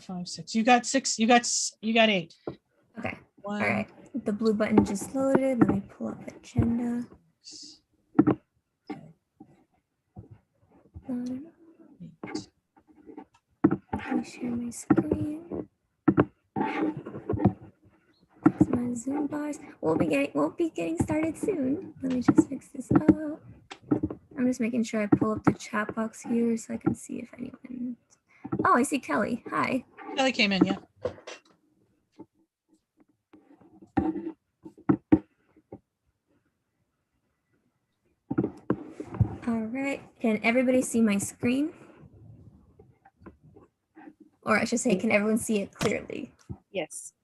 4, 5, 6. You got 6. You got 8. Okay. One, All right. The blue button just loaded. Let me pull up the agenda. Let me share my screen. That's my Zoom bars. We'll be getting started soon. Let me just fix this up. I'm just making sure I pull up the chat box here so I can see if anyone. Oh, I see Kelly. Hi. Kelly came in. Yeah. All right. Can everybody see my screen? Or I should say, can everyone see it clearly? Yes.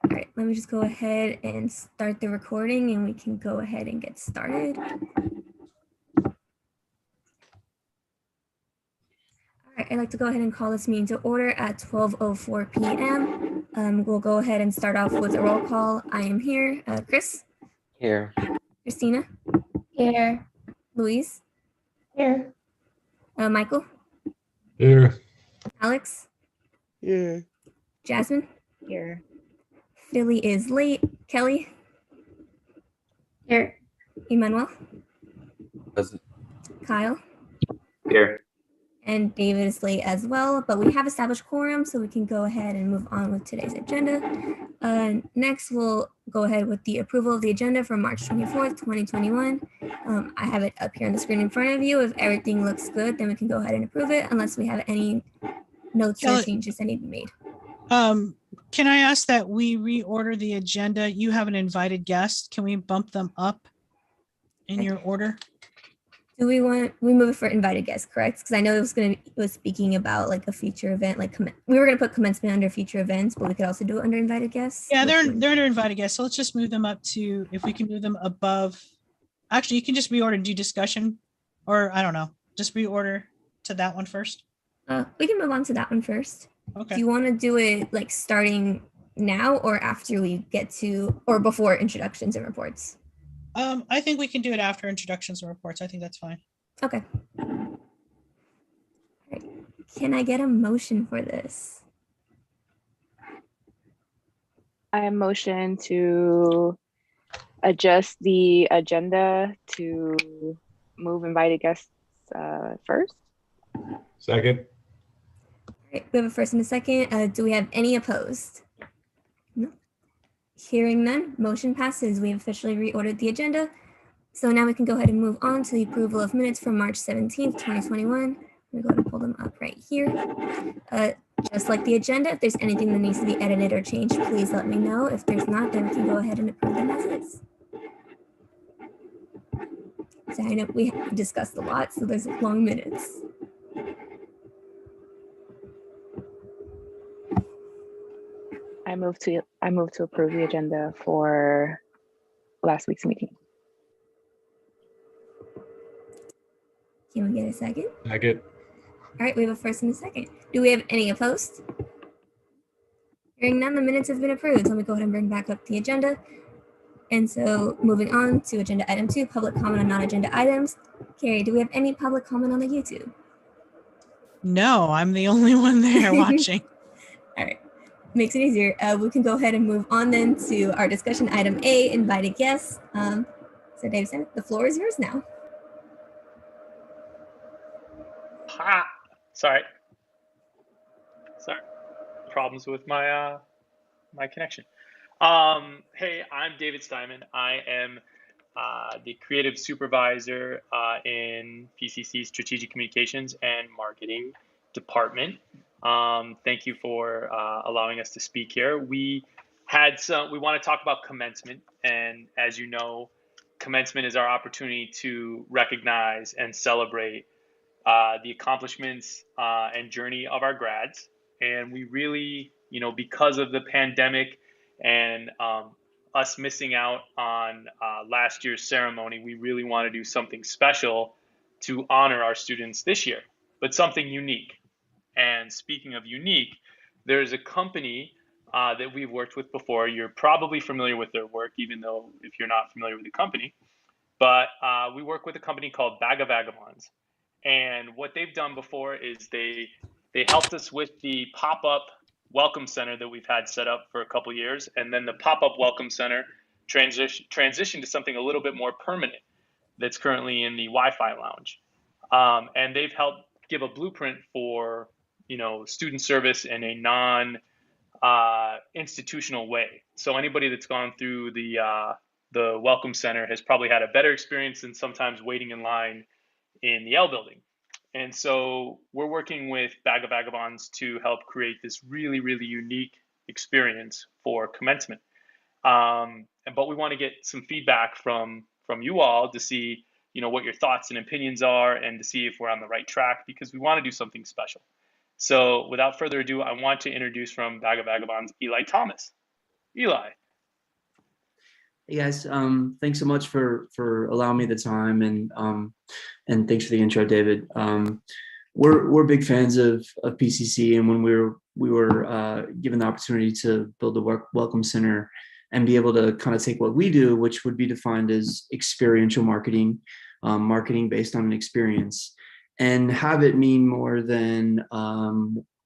All right, let me just go ahead and start the recording and we can go ahead and get started. All right, I'd like to go ahead and call this meeting to order at 12:04 p.m. We'll go ahead and start off with a roll call. I am here. Chris? Here. Christina? Here. Louise? Here. Michael? Here. Alex? Here. Jasmine? Here. Philly is late. Kelly? Here. Emmanuel? Present. Kyle? Here. And David is late as well, but we have established quorum, so we can go ahead and move on with today's agenda. Next, we'll go ahead with the approval of the agenda for March 24th, 2021. I have it up here on the screen in front of you. If everything looks good, then we can go ahead and approve it, unless we have any notes or changes that need to be made. Can I ask that we reorder the agenda? You have an invited guest. Can we bump them up in your order? Do we move it for invited guests, correct? Because I know it was speaking about like a future event, like we were gonna put commencement under future events, but we could also do it under invited guests. Yeah, they're under invited guests. So let's just move them up to, if we can move them above. Actually, you can just reorder and do discussion, or I don't know, just reorder to that one first. We can move on to that one first. Okay. Do you want to do it like starting now or after we get to, or before introductions and reports? I think we can do it after introductions and reports. I think that's fine. Okay. All right. Can I get a motion for this? I motion to adjust the agenda to move invited guests first. Second. All right, we have a first and a second. Do we have any opposed? No. Hearing none, motion passes. We have officially reordered the agenda. So now we can go ahead and move on to the approval of minutes from March 17th, 2021. We're going to pull them up right here. Just like the agenda, if there's anything that needs to be edited or changed, please let me know. If there's not, then we can go ahead and approve them as is. So I know we discussed a lot, so there's long minutes. I move to approve the agenda for last week's meeting. Can we get a second? Second. All right, we have a first and a second. Do we have any opposed? Hearing none, the minutes have been approved. Let me go ahead and bring back up the agenda. And so moving on to agenda item 2, public comment on non-agenda items. Carrie, do we have any public comment on the YouTube? No, I'm the only one there watching. All right, makes it easier. We can go ahead and move on then to our discussion item A, invited guests. So Dave said, the floor is yours now. Sorry. Problems with my my connection. Hey, I'm David Steinman. I am the creative supervisor in PCC's Strategic Communications and Marketing Department. Thank you for allowing us to speak here. We want to talk about commencement, and as you know, commencement is our opportunity to recognize and celebrate the accomplishments and journey of our grads. And we really, because of the pandemic and us missing out on last year's ceremony, we really want to do something special to honor our students this year, but something unique. And speaking of unique, there's a company that we've worked with before. You're probably familiar with their work, even though if you're not familiar with the company. But we work with a company called Bag of Vagabonds. And what they've done before is they They helped us with the pop-up welcome center that we've had set up for a couple years, and then the pop-up welcome center transitioned to something a little bit more permanent that's currently in the Wi-Fi lounge. And they've helped give a blueprint for, student service in a non-institutional way. So anybody that's gone through the welcome center has probably had a better experience than sometimes waiting in line in the L building. And so we're working with Bag of Vagabonds to help create this really, really unique experience for commencement. But we want to get some feedback from you all to see, what your thoughts and opinions are, and to see if we're on the right track, because we want to do something special. So without further ado, I want to introduce from Bag of Vagabonds, Eli Thomas. Eli. Hey guys, thanks so much for allowing me the time, and thanks for the intro, David. We're big fans of PCC, and when we were given the opportunity to build a welcome center and be able to kind of take what we do, which would be defined as experiential marketing, marketing based on an experience, and have it mean more than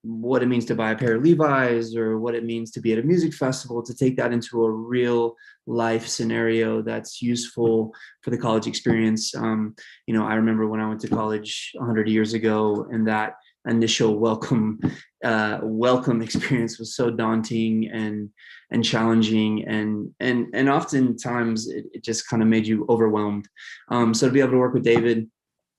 what it means to buy a pair of Levi's or what it means to be at a music festival, to take that into a real life scenario that's useful for the college experience. I remember when I went to college 100 years ago, and that initial welcome experience was so daunting and challenging, and oftentimes it just kind of made you overwhelmed. So to be able to work with David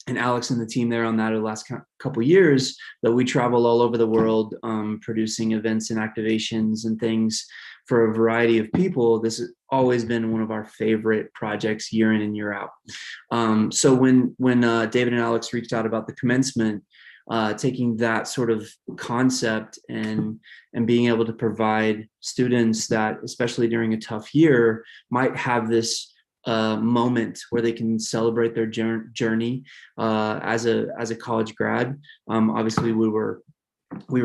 and Alex and the team there on that over the last couple of years, that we travel all over the world, producing events and activations and things for a variety of people. This has always been one of our favorite projects year in and year out. So when David and Alex reached out about the commencement, taking that sort of concept and being able to provide students that, especially during a tough year, might have this moment where they can celebrate their journey as a college grad. Obviously, we were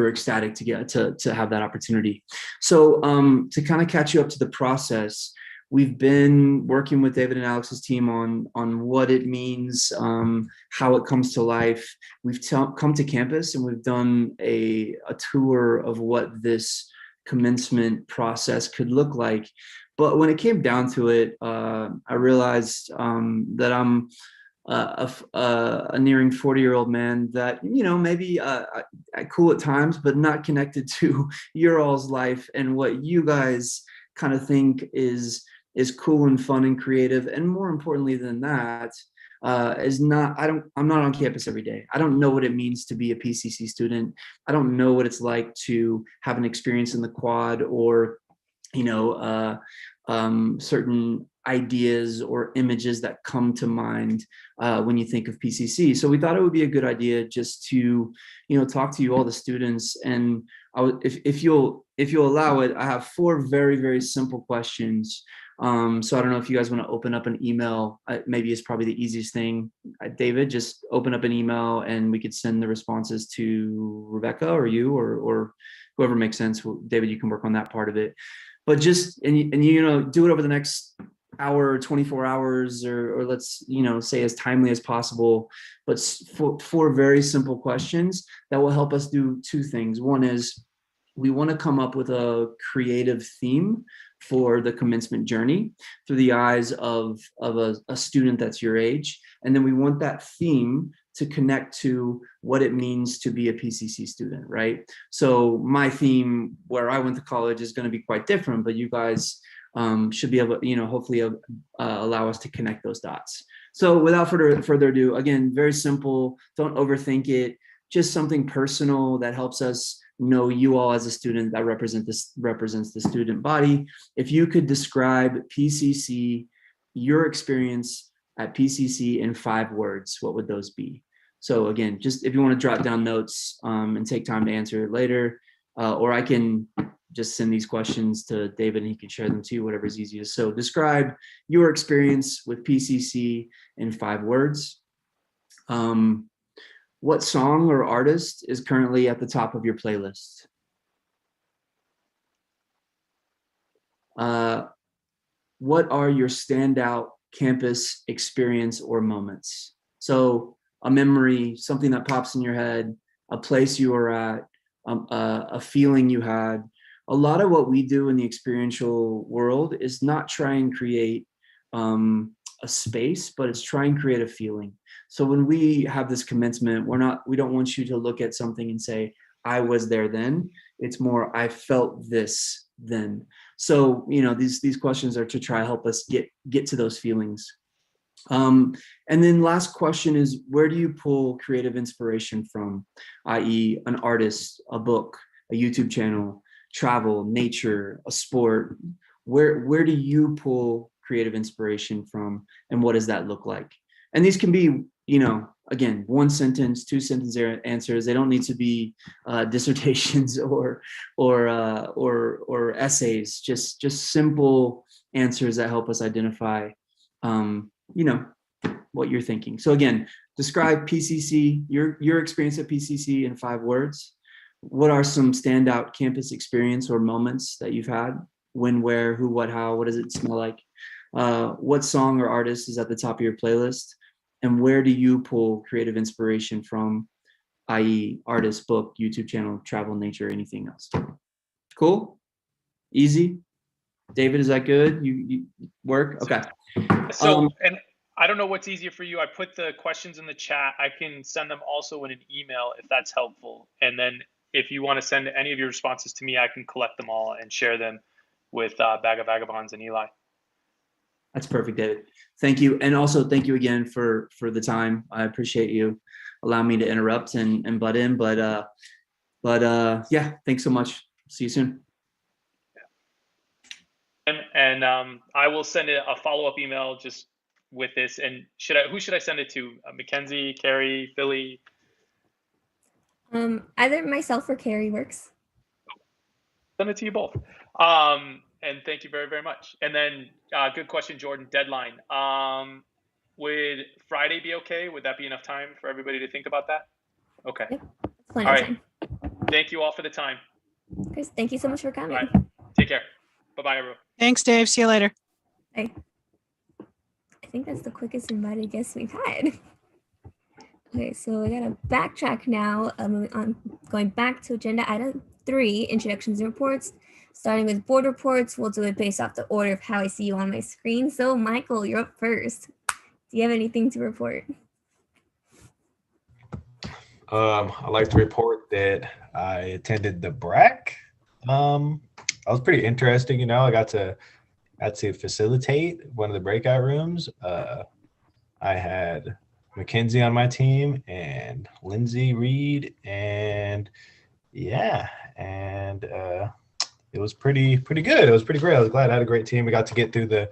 ecstatic to get to have that opportunity. So to kind of catch you up to the process, we've been working with David and Alex's team on what it means, how it comes to life. We've come to campus and we've done a tour of what this commencement process could look like. But when it came down to it, I realized that I'm a nearing 40-year-old man that, maybe cool at times, but not connected to your all's life and what you guys kind of think is cool and fun and creative. And more importantly than that, I'm not on campus every day. I don't know what it means to be a PCC student. I don't know what it's like to have an experience in the quad, or certain ideas or images that come to mind when you think of PCC. So we thought it would be a good idea just to, talk to you all, the students. And if you'll allow it, I have 4 very, very simple questions. So I don't know if you guys want to open up an email. Maybe it's probably the easiest thing. David, just open up an email and we could send the responses to Rebecca or you or whoever makes sense. David, you can work on that part of it. But just, do it over the next hour, 24 hours, or let's, say as timely as possible. But 4 very simple questions that will help us do 2 things. One is we want to come up with a creative theme for the commencement journey through the eyes of a student that's your age. And then we want that theme to connect to what it means to be a PCC student, right? So my theme where I went to college is going to be quite different, but you guys should be able, hopefully allow us to connect those dots. So without further ado, again, very simple, don't overthink it, just something personal that helps us know you all as a student that represents the student body. If you could describe PCC, your experience at PCC in 5 words, what would those be? So again, just if you want to jot down notes and take time to answer it later, or I can just send these questions to David and he can share them to you, whatever's easiest. So describe your experience with PCC in 5 words. What song or artist is currently at the top of your playlist? What are your standout campus experience or moments? So a memory, something that pops in your head, a place you were at, a feeling you had. A lot of what we do in the experiential world is not try and create a space, but it's try and create a feeling. So when we have this commencement, we don't want you to look at something and say, I was there then. It's more, I felt this then. So, these questions are to try to help us get to those feelings. And then last question is, where do you pull creative inspiration from? I.e. an artist, a book, a YouTube channel, travel, nature, a sport. Where do you pull creative inspiration from, and what does that look like? And these can be, again, 1 sentence, 2 sentence answers. They don't need to be dissertations or essays. Just simple answers that help us identify, what you're thinking. So again, describe PCC, your experience at PCC in 5 words. What are some standout campus experience or moments that you've had? When, where, who, what, how? What does it smell like? What song or artist is at the top of your playlist? And where do you pull creative inspiration from, i.e. artist, book, YouTube channel, travel, nature, anything else? Cool? Easy? David, is that good? You work? Okay. So, and I don't know what's easier for you. I put the questions in the chat. I can send them also in an email if that's helpful. And then if you want to send any of your responses to me, I can collect them all and share them with Bag of Vagabonds and Eli. That's perfect, David. Thank you. And also thank you again for the time. I appreciate you allowing me to interrupt and butt in, but yeah, thanks so much. See you soon. And I will send a follow-up email just with this. And who should I send it to? Mackenzie, Carrie, Philly? Either myself or Carrie works. Send it to you both. And thank you very, very much. And then good question, Jordan, deadline. Would Friday be okay? Would that be enough time for everybody to think about that? Okay. Yep. All right. Thank you all for the time. Chris, thank you so much for coming. All right. Take care. Bye-bye, everyone. Thanks, Dave. See you later. Bye. I think that's the quickest invited guest we've had. Okay, so I gotta backtrack now. Moving on, going back to agenda item 3, introductions and reports. Starting with board reports, we'll do it based off the order of how I see you on my screen. So Michael, you're up first. Do you have anything to report? I'd like to report that I attended the BRAC. That was pretty interesting. I got to facilitate one of the breakout rooms. I had Mackenzie on my team and Lindsay Reed, and yeah, and it was pretty good. It was pretty great. I was glad I had a great team. We got to get through the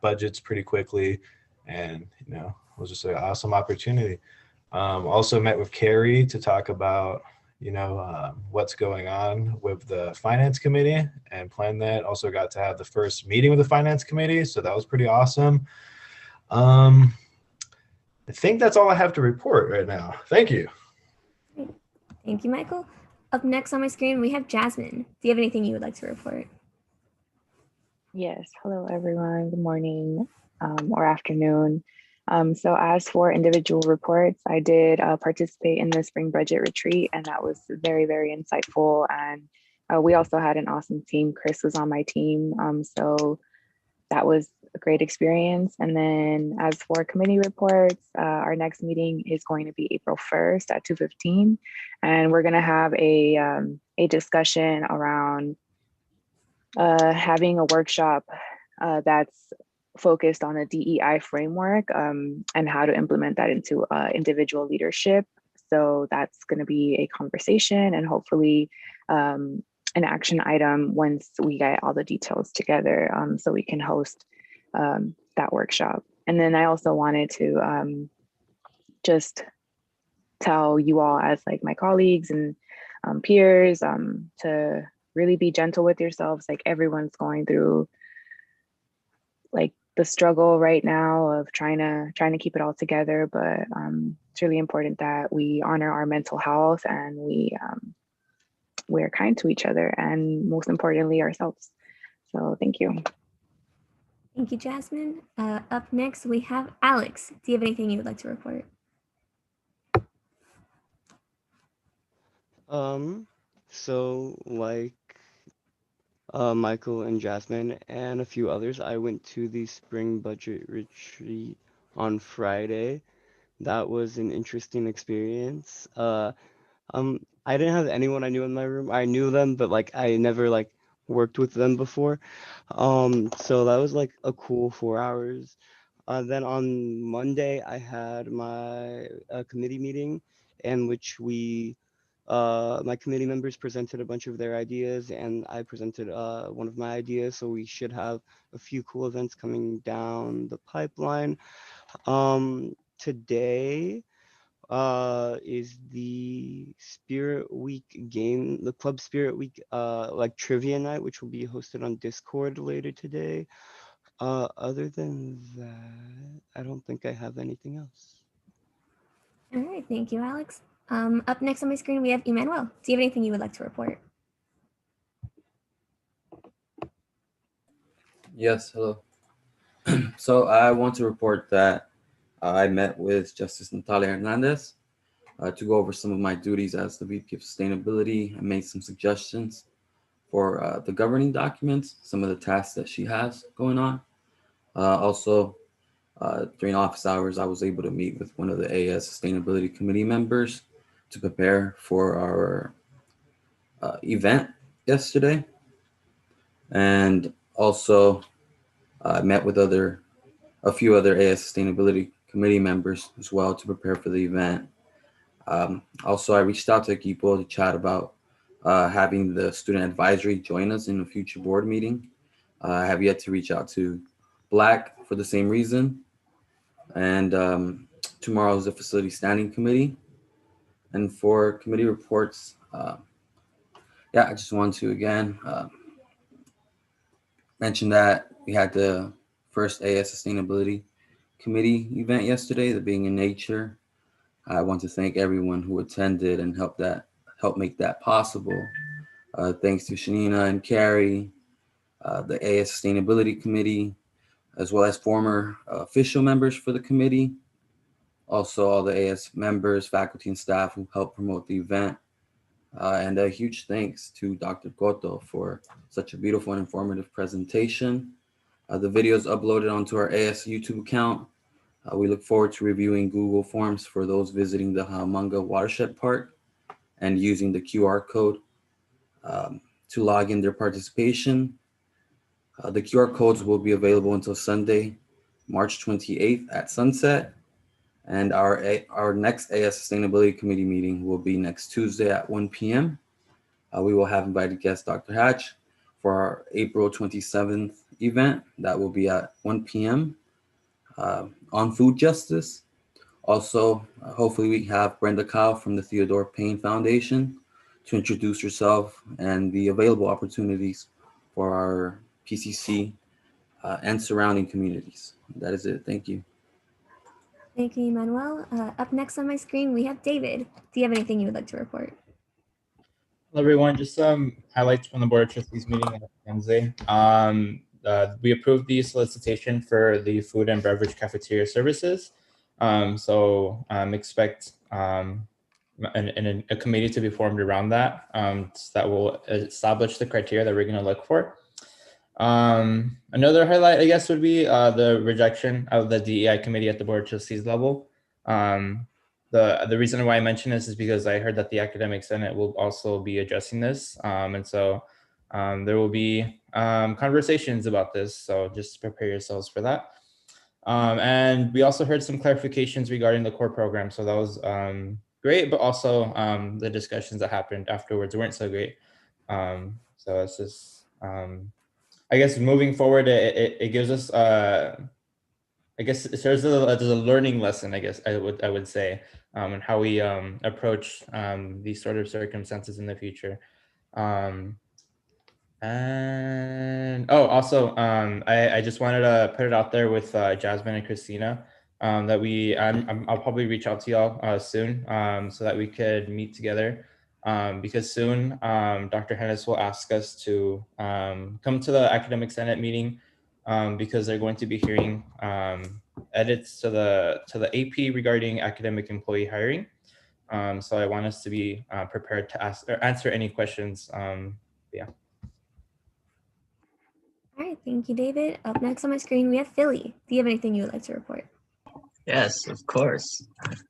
budgets pretty quickly, and it was just an awesome opportunity. Also met with Carrie to talk about what's going on with the finance committee and plan that. Also got to have the first meeting with the finance committee, so that was pretty awesome. I think that's all I have to report right now. Thank you. Thank you, Michael. Up next on my screen, we have Jasmine. Do you have anything you would like to report? Yes. Hello, everyone. Good morning or afternoon. So as for individual reports, I did participate in the spring budget retreat, and that was very, very insightful. And we also had an awesome team. Chris was on my team. So that was a great experience. And then as for committee reports, our next meeting is going to be April 1st at 2:15. And we're going to have a discussion around having a workshop that's focused on a DEI framework and how to implement that into individual leadership. So that's going to be a conversation and hopefully an action item once we get all the details together, so we can host that workshop. And then I also wanted to just tell you all as like my colleagues and peers to really be gentle with yourselves. Like everyone's going through like the struggle right now of trying to keep it all together, but it's really important that we honor our mental health and we're kind to each other and most importantly ourselves. So thank you. Thank you, Jasmine. Up next, we have Alex. Do you have anything you would like to report? So like Michael and Jasmine and a few others, I went to the spring budget retreat on Friday. That was an interesting experience. I didn't have anyone I knew in my room. I knew them, but like I never like worked with them before. So that was like a cool 4 hours. Then on Monday, I had my committee meeting in which my committee members presented a bunch of their ideas and I presented one of my ideas. So we should have a few cool events coming down the pipeline. Today is the Spirit Week game, the Club Spirit Week like trivia night, which will be hosted on Discord later today. Other than that, I don't think I have anything else. All right, thank you, Alex. Up next on my screen, we have Emmanuel. Do you have anything you would like to report? Yes, hello. So I want to report that I met with Justice Natalia Hernandez to go over some of my duties as the VP of Sustainability and made some suggestions for the governing documents, some of the tasks that she has going on. Also, during office hours, I was able to meet with one of the AS Sustainability Committee members to prepare for our event yesterday. And also, I met with a few other AS Sustainability Committee members as well to prepare for the event. Also, I reached out to Equipo to chat about having the student advisory join us in a future board meeting. I have yet to reach out to Black for the same reason. And tomorrow is the facility standing committee. And for committee reports, I just want to again mention that we had the first AS Sustainability Committee event yesterday, the Being in Nature. I want to thank everyone who attended and helped make that possible. Thanks to Shanina and Carrie, the AS Sustainability Committee, as well as former official members for the committee. Also, all the AS members, faculty, and staff who helped promote the event. And a huge thanks to Dr. Cotto for such a beautiful and informative presentation. The video is uploaded onto our AS YouTube account. We look forward to reviewing Google Forms for those visiting the Huamonga Watershed Park and using the QR code to log in their participation. The QR codes will be available until Sunday, March 28th at sunset. And our next AS Sustainability Committee meeting will be next Tuesday at 1 p.m. We will have invited guest Dr. Hatch for our April 27th event. That will be at 1 p.m. On food justice. Also, hopefully we have Brenda Kyle from the Theodore Payne Foundation to introduce herself and the available opportunities for our PCC and surrounding communities. That is it. Thank you. Thank you, Emmanuel. Up next on my screen, we have David. Do you have anything you would like to report? Hello, everyone. Just some highlights from the Board of Trustees meeting on Wednesday. We approved the solicitation for the food and beverage cafeteria services. So expect a committee to be formed around that. That will establish the criteria that we're going to look for. Another highlight, I guess, would be the rejection of the DEI committee at the Board of Trustees level. The reason why I mention this is because I heard that the Academic Senate will also be addressing this. And so there will be conversations about this. So just prepare yourselves for that. And we also heard some clarifications regarding the core program. So that was great, but also the discussions that happened afterwards weren't so great. So it's just, I guess moving forward, it gives us, I guess there's a learning lesson, I guess I would say, and how we approach these sort of circumstances in the future. And also, I just wanted to put it out there with Jasmine and Christina that I'll probably reach out to y'all soon so that we could meet together. Because soon Dr. Hennis will ask us to come to the Academic Senate meeting because they're going to be hearing edits to the AP regarding academic employee hiring. So I want us to be prepared to ask or answer any questions. Yeah. All right, thank you, David. Up next on my screen, we have Philly. Do you have anything you would like to report? Yes, of course.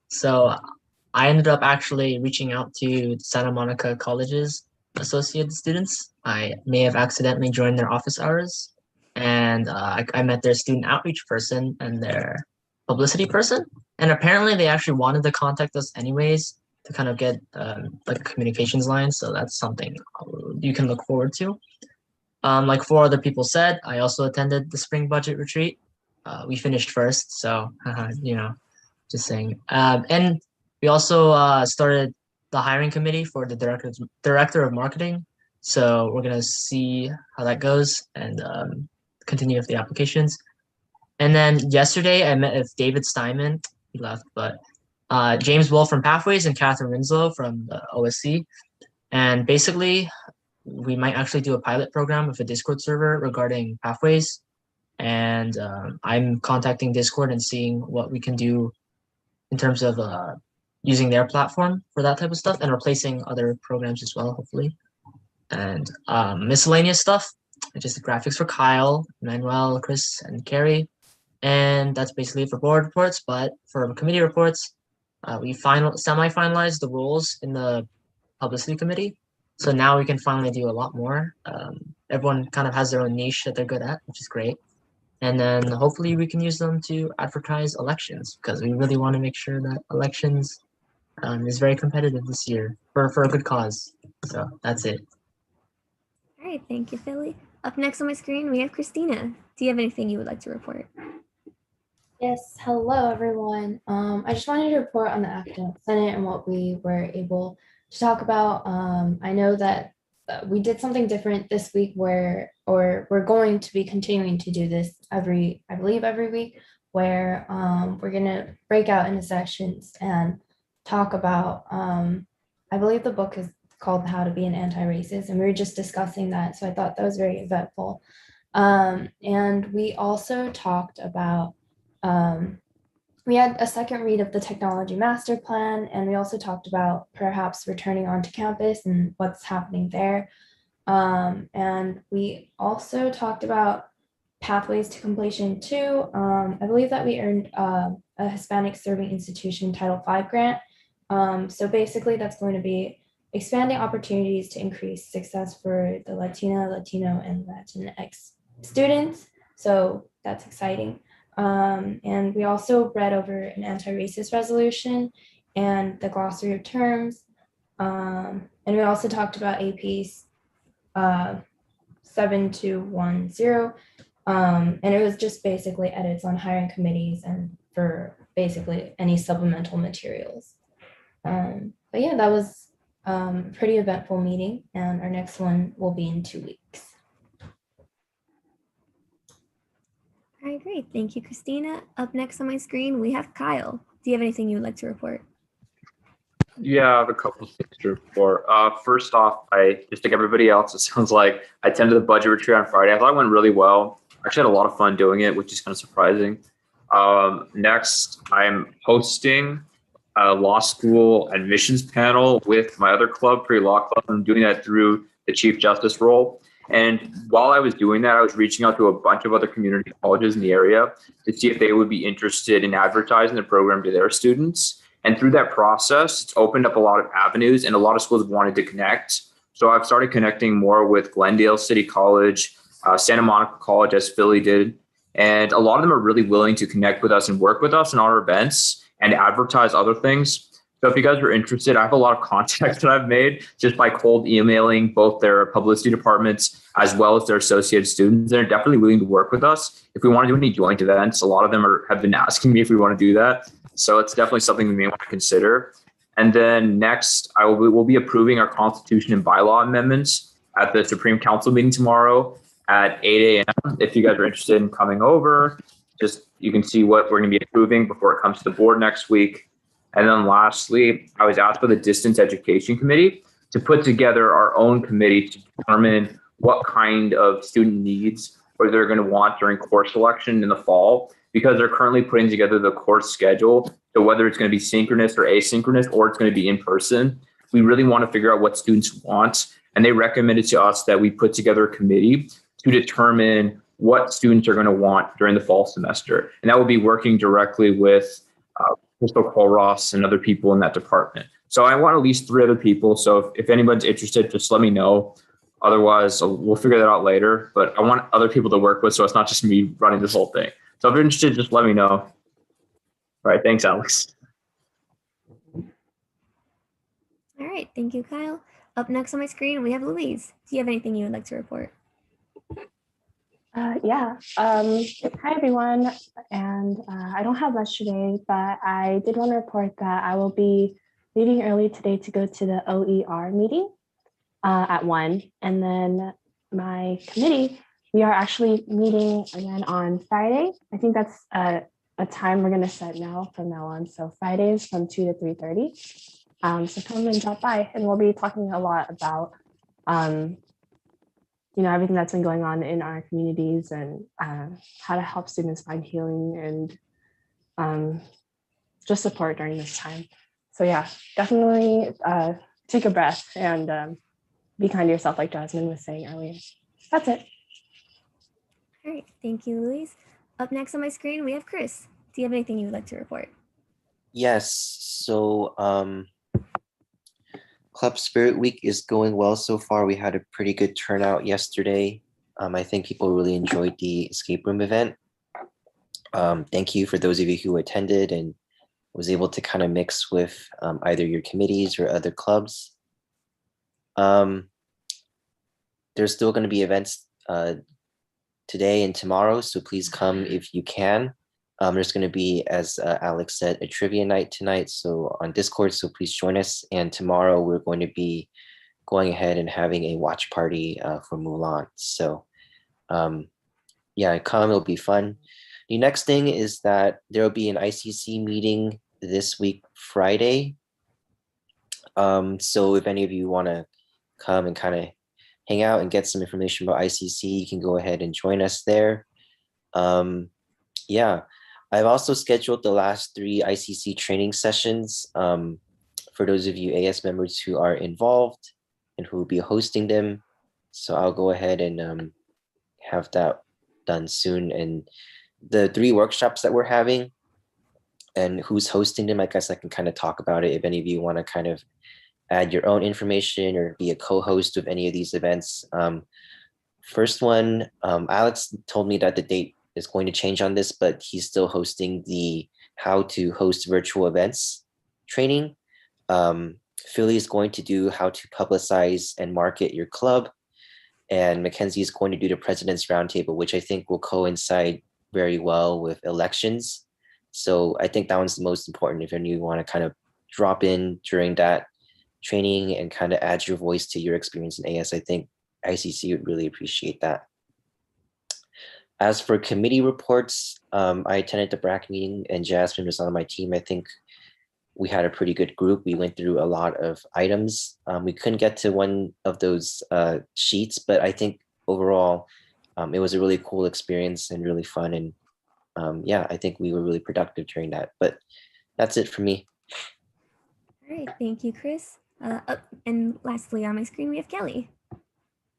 So I ended up actually reaching out to Santa Monica College's associate students. I may have accidentally joined their office hours, and I met their student outreach person and their publicity person. And apparently they actually wanted to contact us anyways to kind of get like a communications line. So that's something you can look forward to. Like 4 other people said, I also attended the spring budget retreat. We finished first, so you know, just saying. And we also started the hiring committee for the director of marketing. So we're gonna see how that goes and continue with the applications. And then yesterday I met with David Steinman. He left, but James Wolf from Pathways and Catherine Winslow from the OSC. And basically, we might actually do a pilot program with a Discord server regarding Pathways. And I'm contacting Discord and seeing what we can do in terms of using their platform for that type of stuff and replacing other programs as well, hopefully. And miscellaneous stuff, just the graphics for Kyle, Manuel, Chris, and Carrie. And that's basically it for board reports. But for committee reports, we semi-finalized the rules in the publicity committee. So now we can finally do a lot more. Everyone kind of has their own niche that they're good at, which is great. And then hopefully we can use them to advertise elections, because we really want to make sure that elections is very competitive this year for a good cause. So that's it. All right, thank you, Philly. Up next on my screen, we have Christina. Do you have anything you would like to report? Yes, hello everyone. I just wanted to report on the academic senate and what we were able to talk about. I know that we did something different this week or we're going to be continuing to do this I believe every week, where we're gonna break out into sessions and talk about, I believe the book is called How to Be an Anti-Racist, and we were just discussing that. So I thought that was very eventful. And we also talked about, we had a second read of the technology master plan, and we also talked about perhaps returning onto campus and what's happening there. And we also talked about Pathways to Completion 2. I believe that we earned a Hispanic Serving Institution Title V grant. So basically that's going to be expanding opportunities to increase success for the Latina, Latino, and Latinx students. So that's exciting. And we we read over an anti-racist resolution and the glossary of terms. And we also talked about APs 7210. And it was just basically edits on hiring committees and for basically any supplemental materials. But yeah, that was a pretty eventful meeting, and our next one will be in 2 weeks. All right, great. Thank you, Christina. Up next on my screen, we have Kyle. Do you have anything you would like to report? Yeah, I have a couple of things to report. First off, I just like everybody else, it sounds like I attended the budget retreat on Friday. I thought it went really well. I actually had a lot of fun doing it, which is kind of surprising. Next, I'm hosting a law school admissions panel with my other club, Pre-Law Club. I'm doing that through the Chief Justice role. And while I was doing that, I was reaching out to a bunch of other community colleges in the area to see if they would be interested in advertising the program to their students. And through that process, it's opened up a lot of avenues, and a lot of schools wanted to connect. So I've started connecting more with Glendale City College, Santa Monica College, as Philly did. And a lot of them are really willing to connect with us and work with us in our events and advertise other things. So if you guys are interested, I have a lot of contacts that I've made just by cold emailing both their publicity departments as well as their associated students. They're definitely willing to work with us. If we want to do any joint events, a lot of them have been asking me if we want to do that. So it's definitely something we may want to consider. And then next, we'll be approving our Constitution and bylaw amendments at the Supreme Council meeting tomorrow at 8 a.m. If you guys are interested in coming over, you can see what we're going to be approving before it comes to the board next week. And then lastly, I was asked by the Distance Education Committee to put together our own committee to determine what kind of student needs or they're going to want during course selection in the fall, because they're currently putting together the course schedule. So whether it's going to be synchronous or asynchronous, or it's going to be in person, we really want to figure out what students want. And they recommended to us that we put together a committee to determine what students are going to want during the fall semester. And that will be working directly with Crystal Colross and other people in that department. So I want at least 3 other people. So if anyone's interested, just let me know. Otherwise, we'll figure that out later. But I want other people to work with, so it's not just me running this whole thing. So if you're interested, just let me know. All right, thanks, Alex. All right, thank you, Kyle. Up next on my screen, we have Louise. Do you have anything you would like to report? Yeah. Hi, everyone. And I don't have much today, but I did want to report that I will be leaving early today to go to the OER meeting at 1. And then my committee, we are actually meeting again on Friday. I think that's a time we're going to set now from now on. So Fridays from 2 to 3:30. So come and drop by, and we'll be talking a lot about everything that's been going on in our communities and how to help students find healing and just support during this time. So yeah, definitely take a breath and be kind to yourself, like Jasmine was saying earlier. That's it. All right, thank you, Louise. Up next on my screen, we have Chris. Do you have anything you would like to report? Yes, so Club Spirit Week is going well so far. We had a pretty good turnout yesterday. I think people really enjoyed the escape room event. Thank you for those of you who attended and was able to kind of mix with either your committees or other clubs. There's still going to be events today and tomorrow, so please come if you can. There's going to be, as Alex said, a trivia night tonight, so on Discord, so please join us. And tomorrow we're going to be going ahead and having a watch party for Mulan. So yeah, come, it'll be fun. The next thing is that there will be an ICC meeting this week, Friday. So if any of you want to come and kind of hang out and get some information about ICC, you can go ahead and join us there. Yeah, I've also scheduled the last 3 ICC training sessions for those of you AS members who are involved and who will be hosting them. So I'll go ahead and have that done soon. And the 3 workshops that we're having and who's hosting them, I guess I can kind of talk about it if any of you want to kind of add your own information or be a co-host of any of these events. First one, Alex told me that the date is going to change on this, but he's still hosting the how to host virtual events training. Philly is going to do how to publicize and market your club. And Mackenzie is going to do the President's Roundtable, which I think will coincide very well with elections. So I think that one's the most important if you want to kind of drop in during that training and kind of add your voice to your experience in AS. I think ICC would really appreciate that. As for committee reports, I attended the BRAC meeting and Jasmine was on my team. I think we had a pretty good group. We went through a lot of items. We couldn't get to one of those sheets, but I think overall it was a really cool experience and really fun. And yeah, I think we were really productive during that, but that's it for me. All right, thank you, Chris. And lastly on my screen, we have Kelly.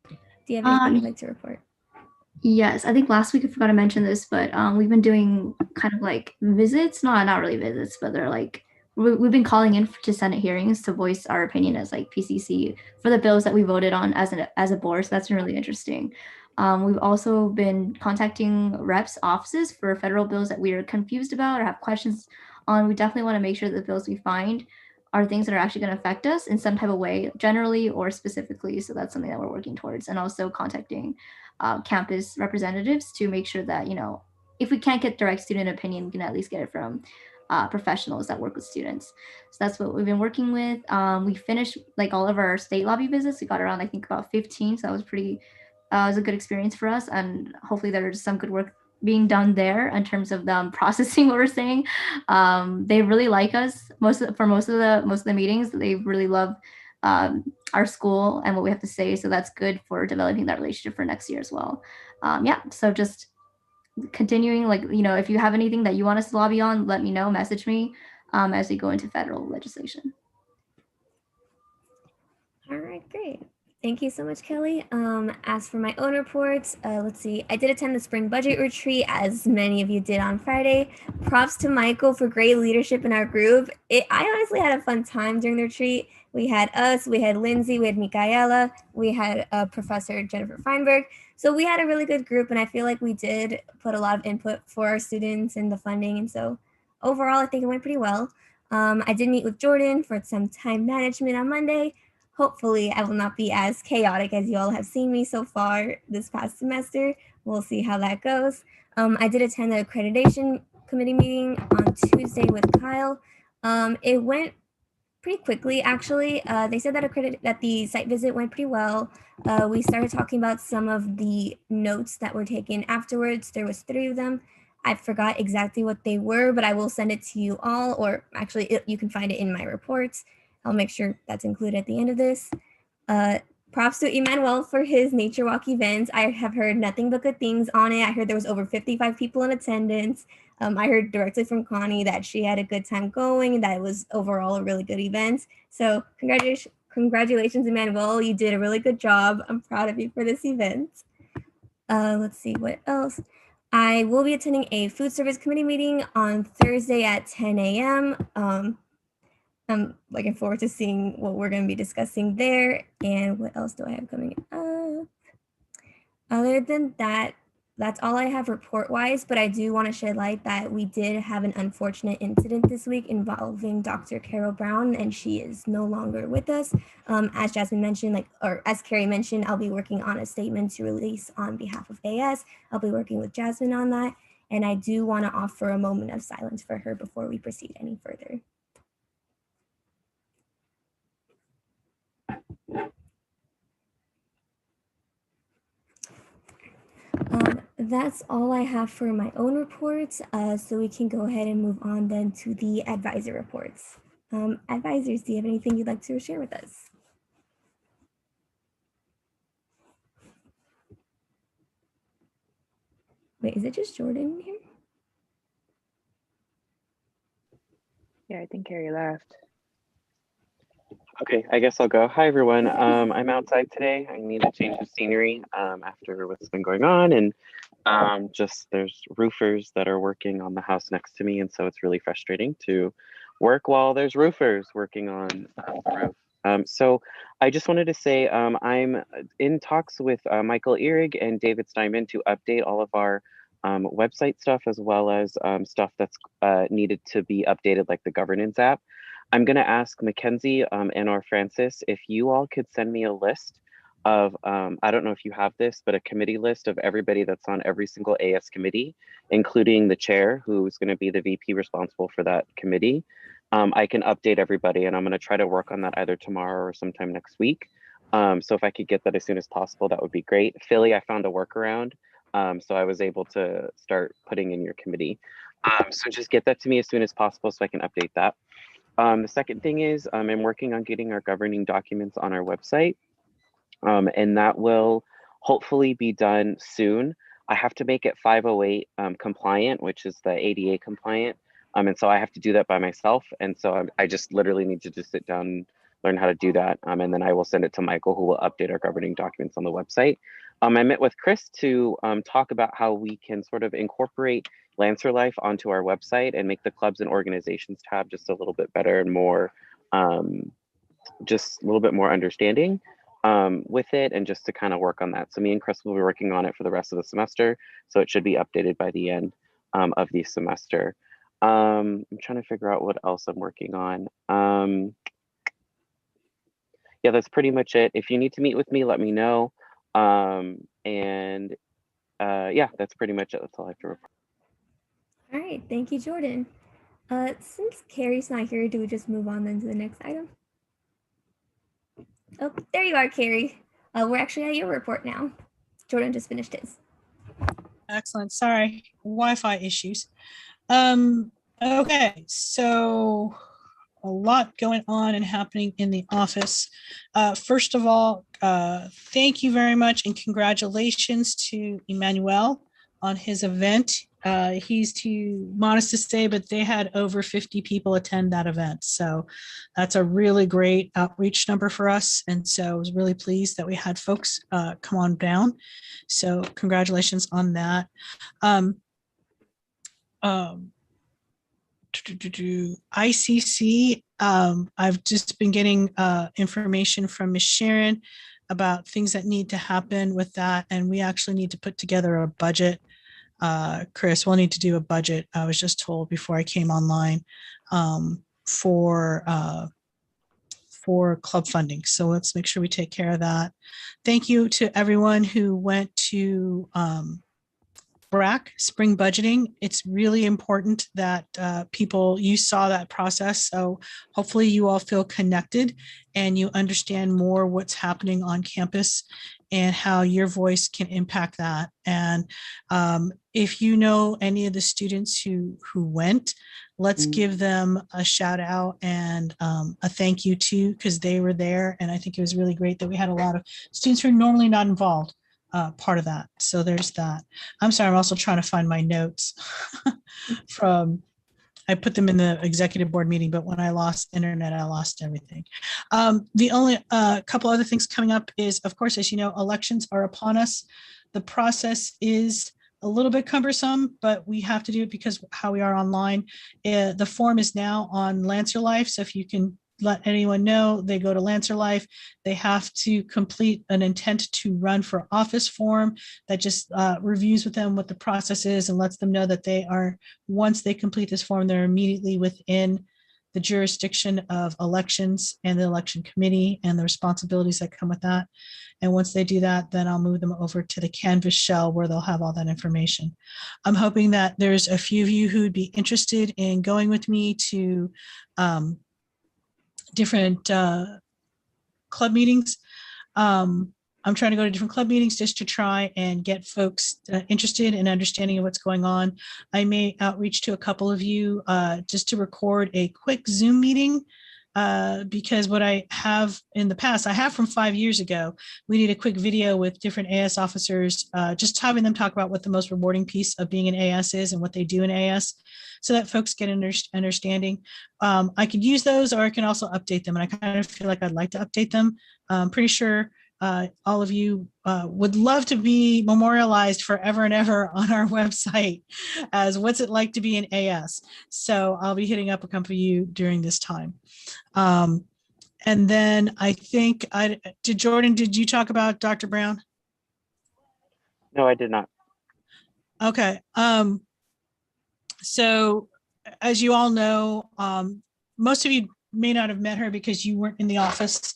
Do you have anything you'd like to report? Yes, I think last week I forgot to mention this, but we've been doing kind of like visits, not really visits, but they're like, we've been calling in to Senate hearings to voice our opinion as like PCC for the bills that we voted on as a board. So that's been really interesting. We've also been contacting reps' offices for federal bills that we are confused about or have questions on. We definitely want to make sure that the bills we find are things that are actually going to affect us in some type of way, generally or specifically. So that's something that we're working towards. And also contacting campus representatives to make sure that, if we can't get direct student opinion, we can at least get it from professionals that work with students. So that's what we've been working with. We finished like all of our state lobby visits. We got around, I think, about 15. So that was it was a good experience for us. And hopefully there's some good work being done there in terms of them processing what we're saying. They really like us. Most of the meetings, they really love our school and what we have to say. So that's good for developing that relationship for next year as well. Yeah, so just continuing, like, if you have anything that you want us to lobby on, let me know, message me. as we go into federal legislation. All right, great. Thank you so much, Kelly. As for my own reports, let's see. I did attend the spring budget retreat, as many of you did on Friday. Props to Michael for great leadership in our group. I honestly had a fun time during the retreat. We had us, we had Lindsay, we had Micaela, we had Professor Jennifer Feinberg. So we had a really good group, and I feel like we did put a lot of input for our students and the funding. And so overall, I think it went pretty well. I did meet with Jordan for some time management on Monday. Hopefully, I will not be as chaotic as you all have seen me so far this past semester. We'll see how that goes. I did attend the accreditation committee meeting on Tuesday with Kyle. It went pretty quickly, actually. They said that the site visit went pretty well. We started talking about some of the notes that were taken afterwards. There was 3 of them. I forgot exactly what they were, but I will send it to you all, or actually you can find it in my reports. I'll make sure that's included at the end of this. Props to Emmanuel for his nature walk events. I have heard nothing but good things on it. I heard there was over 55 people in attendance. I heard directly from Connie that she had a good time going and that it was overall a really good event. So congratulations, Emmanuel. You did a really good job. I'm proud of you for this event. Let's see what else. I will be attending a food service committee meeting on Thursday at 10 a.m. I'm looking forward to seeing what we're going to be discussing there. And what else do I have coming up? Other than that, that's all I have report-wise, but I do want to shed light that we did have an unfortunate incident this week involving Dr. Carol Brown, and she is no longer with us. As Jasmine mentioned, or as Carrie mentioned, I'll be working on a statement to release on behalf of AS. I'll be working with Jasmine on that, and I do want to offer a moment of silence for her before we proceed any further. That's all I have for my own reports, so we can go ahead and move on then to the advisor reports. Advisors, do you have anything you'd like to share with us? Wait, is it just Jordan here? Yeah, I think Carrie left. Okay, I guess I'll go. Hi, everyone. I'm outside today. I need a change of scenery after what's been going on. And just there's roofers that are working on the house next to me. And so it's really frustrating to work while there's roofers working on the roof. So I just wanted to say I'm in talks with Michael Ehrig and David Steinman to update all of our website stuff, as well as stuff that's needed to be updated, like the governance app. I'm going to ask Mackenzie and or Francis if you all could send me a list of, I don't know if you have this, but a committee list of everybody that's on every single AS committee, including the chair, who's going to be the VP responsible for that committee. I can update everybody, and I'm going to try to work on that either tomorrow or sometime next week. So if I could get that as soon as possible, that would be great. Philly, I found a workaround, so I was able to start putting in your committee. So just get that to me as soon as possible so I can update that. The second thing is I'm working on getting our governing documents on our website, and that will hopefully be done soon. I have to make it 508 compliant, which is the ADA compliant. And so I have to do that by myself. And so I just literally need to just sit down and learn how to do that. And then I will send it to Michael, who will update our governing documents on the website. I met with Chris to talk about how we can sort of incorporate Lancer Life onto our website and make the clubs and organizations tab just a little bit better and more, just a little bit more understanding with it, and just to kind of work on that. So me and Chris will be working on it for the rest of the semester. So it should be updated by the end of the semester. I'm trying to figure out what else I'm working on. Yeah, that's pretty much it. If you need to meet with me, let me know. Yeah, that's pretty much it. That's all I have to report. All right, thank you, Jordan. Since Carrie's not here, do we just move on then to the next item? Oh, there you are, Carrie. We're actually at your report now. Jordan just finished his. Excellent. Sorry, Wi-Fi issues. Okay, so a lot going on and happening in the office. First of all, thank you very much and congratulations to Emmanuel on his event. He's too modest to say, but they had over 50 people attend that event. So that's a really great outreach number for us. And so I was really pleased that we had folks come on down. So congratulations on that. ICC, I've just been getting information from Ms. Sharon about things that need to happen with that. And we actually need to put together a budget. Chris, we'll need to do a budget. I was just told before I came online for club funding. So let's make sure we take care of that. Thank you to everyone who went to BRAC, spring budgeting. It's really important that you saw that process. So hopefully you all feel connected and you understand more what's happening on campus and how your voice can impact that. And if you know any of the students who went, let's give them a shout out and a thank you too, because they were there. And I think it was really great that we had a lot of students who are normally not involved part of that. So there's that. I'm sorry, I'm also trying to find my notes from, I put them in the executive board meeting, but when I lost internet, I lost everything. The only couple other things coming up is, of course, as you know, elections are upon us. The process is a little bit cumbersome, but we have to do it because how we are online. The form is now on Lancer Life. So if you can let anyone know, they go to Lancer Life, they have to complete an intent to run for office form that just reviews with them what the process is and lets them know that they are, once they complete this form, they're immediately within the jurisdiction of elections and the election committee and the responsibilities that come with that. And once they do that, then I'll move them over to the Canvas shell where they'll have all that information. I'm hoping that there's a few of you who'd be interested in going with me to different club meetings. I'm trying to go to different club meetings just to try and get folks interested in understanding of what's going on. I may outreach to a couple of you just to record a quick Zoom meeting because what I have in the past, I have from 5 years ago, we did a quick video with different AS officers, just having them talk about what the most rewarding piece of being an AS is and what they do in AS so that folks get an understanding. I could use those or I can also update them. And I kind of feel like I'd like to update them. I'm pretty sure all of you would love to be memorialized forever and ever on our website as what's it like to be an AS. So I'll be hitting up a couple of you during this time. And then I think Jordan, did you talk about Dr. Brown? No, I did not. Okay. So as you all know, most of you may not have met her because you weren't in the office.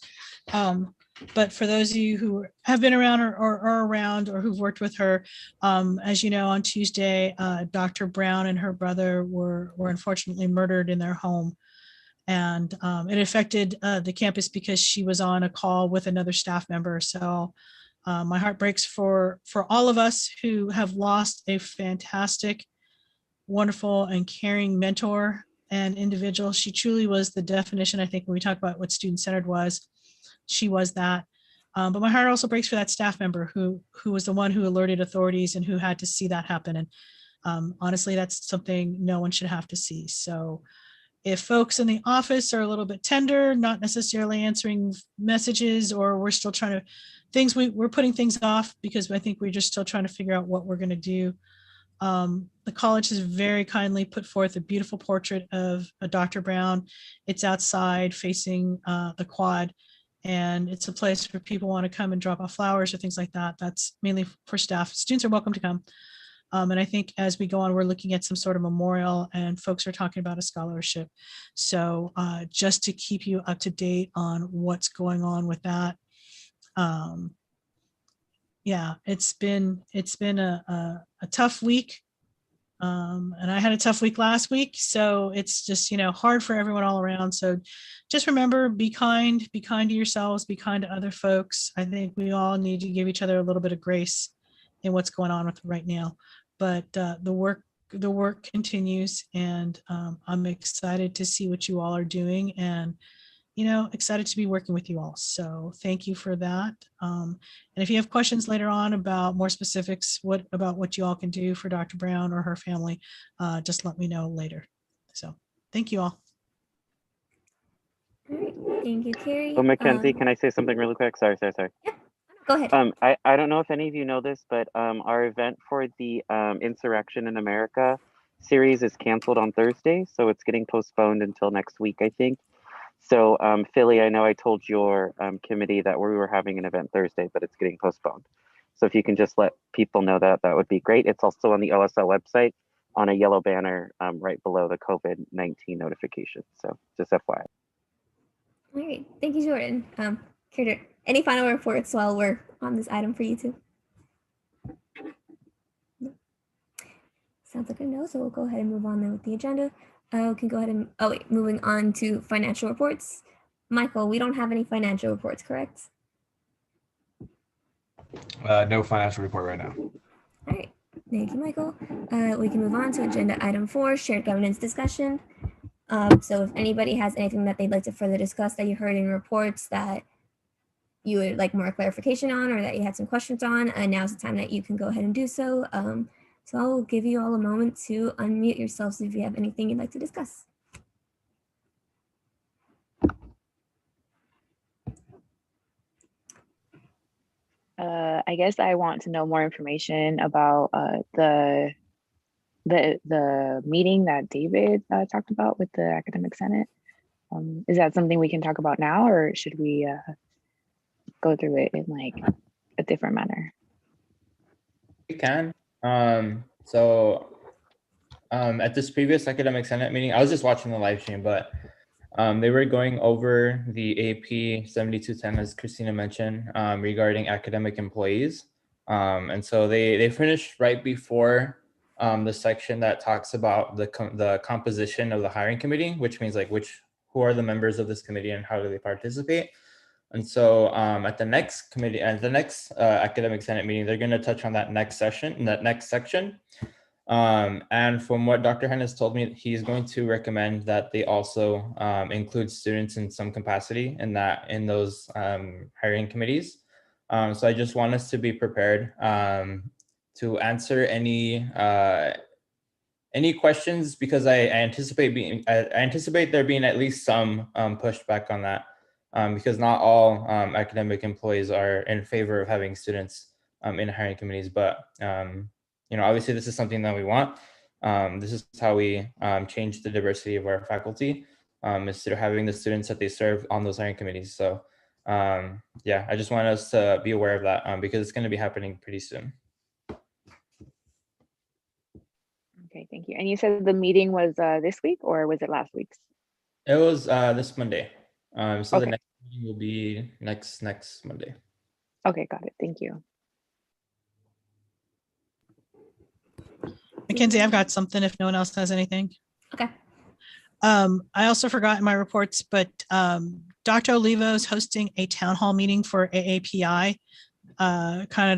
But for those of you who have been around or are around or who've worked with her, as you know, on Tuesday, Dr. Brown and her brother were unfortunately murdered in their home. And it affected the campus because she was on a call with another staff member. So my heart breaks for all of us who have lost a fantastic, wonderful, and caring mentor and individual. She truly was the definition, I think, when we talk about what student-centered was. She was that. But my heart also breaks for that staff member who was the one who alerted authorities and who had to see that happen. And honestly, that's something no one should have to see. So if folks in the office are a little bit tender, not necessarily answering messages, or we're still trying to, we're putting things off because I think we're just still trying to figure out what we're going to do. The college has very kindly put forth a beautiful portrait of Dr. Brown. It's outside facing the quad. And it's a place where people want to come and drop off flowers or things like that. That's mainly for staff. Students are welcome to come. And I think as we go on, we're looking at some sort of memorial and folks are talking about a scholarship. So just to keep you up to date on what's going on with that. Yeah, it's been a tough week. And I had a tough week last week. So it's just, hard for everyone all around. So just remember, be kind to yourselves, be kind to other folks. I think we all need to give each other a little bit of grace in what's going on with right now. But the work continues, and I'm excited to see what you all are doing and excited to be working with you all. So thank you for that. And if you have questions later on about more specifics, about what you all can do for Dr. Brown or her family, just let me know later. So thank you all. All right. Thank you, Carrie. Oh, Mackenzie, can I say something really quick? Sorry. Go ahead. I don't know if any of you know this, but our event for the Insurrection in America series is canceled on Thursday, so it's getting postponed until next week, I think. So Philly, I know I told your committee that we were having an event Thursday, but it's getting postponed. So if you can just let people know that, that would be great. It's also on the OSL website on a yellow banner right below the COVID-19 notification. So just FYI. All right. Thank you, Jordan. Carter, any final reports while we're on this item for you two? No. Sounds like a no, so we'll go ahead and move on then with the agenda. We can go ahead and, moving on to financial reports. Michael, we don't have any financial reports, correct? No financial report right now. All right, thank you, Michael. We can move on to agenda item 4, shared governance discussion. So if anybody has anything that they'd like to further discuss that you heard in reports that you would like more clarification on, or that you had some questions on, now's the time that you can go ahead and do so. So I'll give you all a moment to unmute yourselves if you have anything you'd like to discuss. I guess I want to know more information about the meeting that David talked about with the Academic Senate. Is that something we can talk about now, or should we go through it in like a different manner? We can. At this previous Academic Senate meeting, I was just watching the live stream, but they were going over the AP 7210, as Christina mentioned, regarding academic employees. And so they finished right before the section that talks about the composition of the hiring committee, which means like who are the members of this committee and how do they participate. And so at the next Academic Senate meeting, they're going to touch on that next section. And from what Dr. Hen has told me, he's going to recommend that they also include students in some capacity in those hiring committees. So I just want us to be prepared to answer any questions, because I anticipate there being at least some pushback on that, because not all academic employees are in favor of having students in hiring committees. But obviously this is something that we want. This is how we change the diversity of our faculty, is through having the students that they serve on those hiring committees. So yeah, I just want us to be aware of that because it's going to be happening pretty soon. Okay, thank you. And you said the meeting was this week, or was it last week's? It was this Monday. So okay. The next meeting will be next Monday. Okay, got it. Thank you. Mackenzie, I've got something if no one else has anything. Okay. I also forgot in my reports, but Dr. Olivo is hosting a town hall meeting for AAPI, kind of